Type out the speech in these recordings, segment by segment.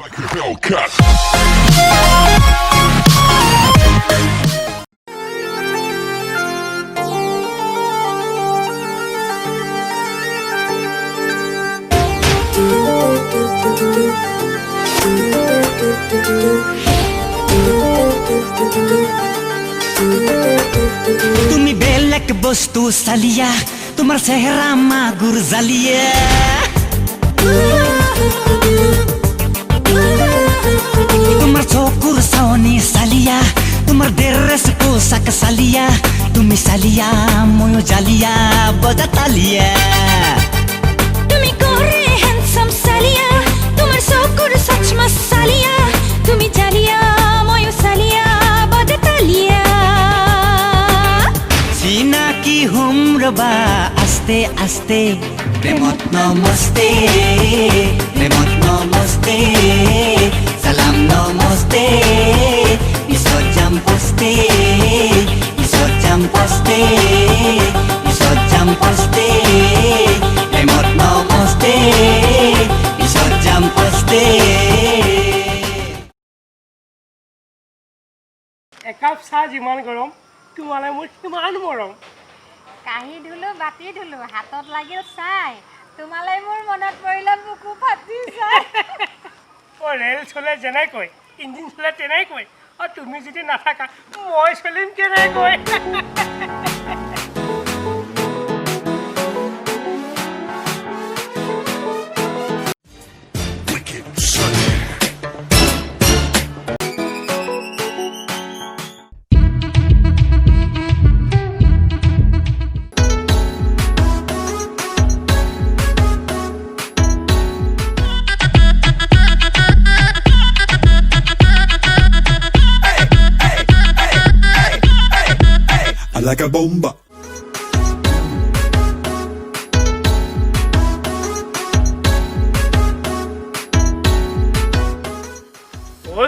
Like a Hellcat. তুমি বেলেগ বস্তু চালিয়া তোমাৰ চেহেৰামা গুৰজালিয়া তোমাৰ চকুৰ চাৱনি চালিয়া তোমাৰ ড্ৰেছ পোছাক চালিয়া তুমি চালিয়া ময়ো জালিয়া বজা তালিয়া তুমি কৰে হ্যান্ডসাম চালিয়া তোমাৰ চকুৰ চচমা চালিয়া তুমি জালিয়া ময়ো চালিয়া বজা তালিয়া চিনাকি হোম ৰবা আস্তে আস্তে প্ৰেমত নমস্তে সালাম নমস্তে পিছত যাম পস্তে প্ৰেমত নমস্তে পিছত যাম পস্তে একাপ চাহ যিমান গৰম তোমালৈ মোৰ সিমান মৰম কাহি ধুলো বাতি ধুলো হাতত লাগিল চাই তোমালৈ মোৰ মনত পৰিলে বুকু ফাটি যায় ৰেল চলে যেনেকৈ ইঞ্জিন চলে তেনেকৈ আৰু তুমি যদি নাথাকা মই চলিম কেনেকৈ Wicked Sunday. I like a bomba.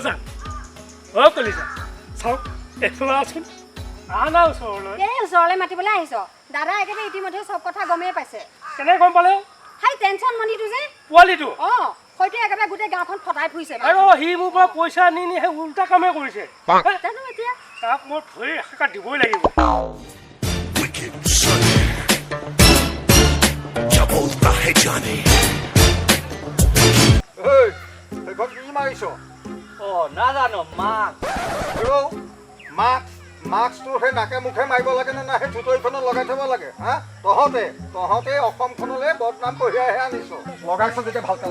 জান কলিজা চাওক এইফালে আছোন আনা ওচৰলৈ এই ওচৰলৈ মাতিবলৈ আহিছ দাদা একেবাৰে ইতিমধ্যে চব কথা গমেই পাইছে কেনে গম পালে হাই টেনচন মনিটো যে পোৱালিটো হয়তো একেবাৰে গোটেই গাঁওখন ফটাই ফুৰিছে আৰু সি মোৰ পৰা পইচা নি নি সেই উল্টা কামে কৰিছে জানো এতিয়া তাক মই ধৰি এষাৰ দিবই লাগিব Wicked Sunday. Double the Johnny. Hey, এখন কি মাৰিছ? নাজানো মাক মাস্কটো সেই নাকে মুখে মাৰিব লাগে নে না সেই থুতৰিখনত লগাই থব লাগে হা তহঁতে অসমখনলৈ বদনাম কঢ়িয়াইহে আনিছ লগাইছ যেতিয়া ভালকে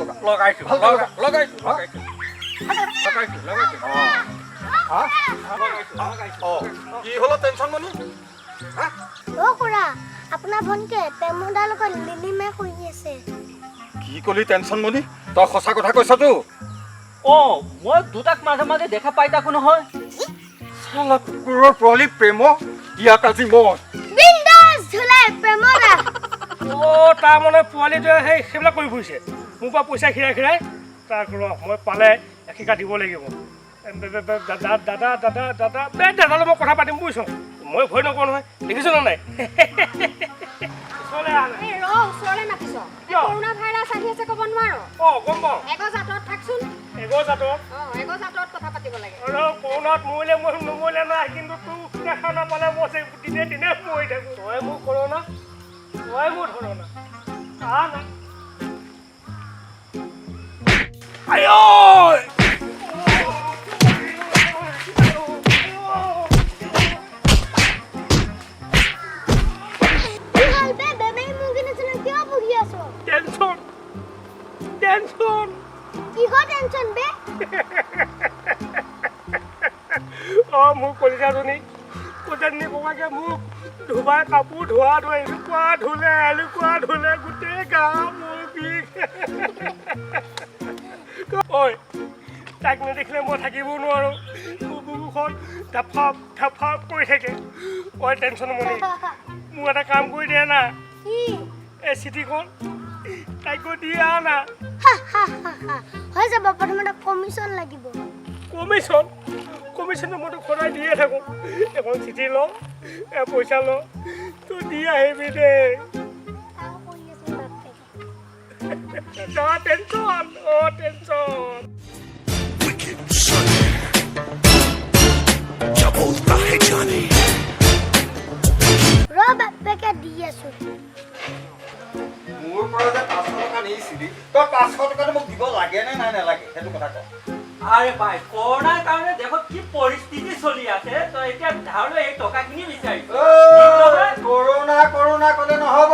কি হল টেনচন মনি খুৰা আপোনাৰ ভনকে প্ৰেমদাৰ লগত লিলিমে শুই আছে কি কলি টেনচন মনি তই সঁচা কথা কৈছতো মই দুটাক মাজে মাজে দেখা পাই থাকো নহয় চালা কুকুৰৰ পোৱালি প্ৰেম ইয়াক আজি মই বিন্দাস ঝুলাই প্ৰেমদা তাৰ মানে পোৱালিটোৱে সেইবিলাক কৰি ফুৰিছে মোৰ পৰা পইচা খিৰাই তাক মই পালে এশিকা দিব লাগিব দাদালৈ মই কথা পাতিম বুজিছ মই ভয় নকওঁ নহয় দেখিছ নে নাই ওচৰলৈ মাতিছ কৰোণা ভাইৰাছ আহি আছে ক'ব নোৱাৰো গম পাওঁ এগজ আঁতৰত থাকচোন এগজ আঁতৰত কথা পাতিব লাগে কৰোণাত মৰিলে মই নমৰিলে নাই কিন্তু তোৰ দেখা নাপালে মই দিনে দিনে মৰি থাকোঁ তই মোৰ কৰোণা তই মোৰ ধৰণা না আই টেনশন কিহৰ টেনচন বে মোৰ কলিজাজনী ককাকে মোক ধুবাই কাপোৰ ধোৱা এনেকুৱা ধুলে গোটেই গা মোৰ বিষ ঐ তাক নেদেখিলে মই থাকিব নোৱাৰোঁ বুকুখন ধাপ কৰি থাকে ঐ টেনচন মনি মোক এটা কাম কৰি দিয়ে না এই চিঠিখন তাইক দিয়া না হৈ যাব প্ৰথমতে কমিশ্যন লাগিব কমিশ্যন মইতো সদায় দিয়ে থাকোঁ এখন চিঠি লওঁ পইচা লওঁ তো দি আহিবি দেই টেনচন টেনচন 500 টকাটো মোক দিব লাগে নে নাই নালাগে সেইটো কথা কওঁ আরে ভাই করোনার কারণে দেখো কি পরিস্থিতি চলি আছে তো এটা ধারলে এই টাকাখিনি বিচাৰিছো কৰোণা ক'লে নহ'ব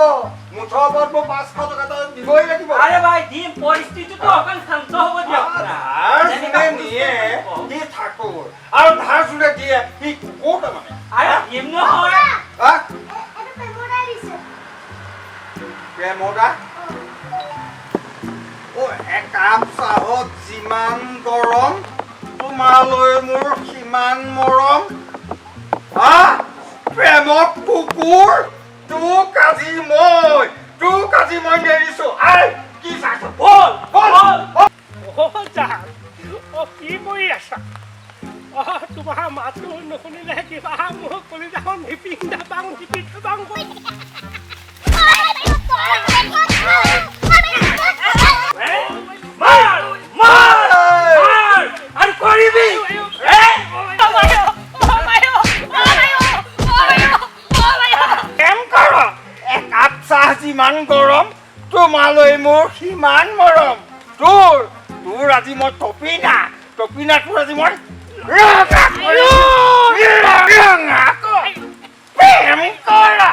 মুঠৰ ওপৰত মোক 500 টকা এটা দিবই লাগিব আৰে ভাই দিম পৰিস্থিতিটো অকন শান্ত হ'ব দিয়ক ধাৰ যোনে নিয়ে সি ঠাকুৰ আৰু ধাৰ যোনে দিয়ে সি কুকুৰ তাৰমানে আৰে দিম নহয় হা এইটো পেমুদাই দিছে প্ৰেমদা একাপ চাহত যিমান গৰম তোমালৈ মোৰ সিমান মৰম হা প্ৰেমত কুকুৰ তোক আজি মই নেৰিছো আই কি চাইছ বল বল জান কি কৰি আছা তোমাৰ মাতটো নুশুনিলে কিবা মোৰ কলিজাখন ভিপিং দাবাং মাৰ মাৰ মাৰ আৰ কৰিবি কেম কৰ একাপ চাহ যিমান গৰম তোমালৈ মোৰ সিমান মৰম তোৰ আজি মই টপিনা তোৰ আজি মই ৰঙা প্ৰেম কৰা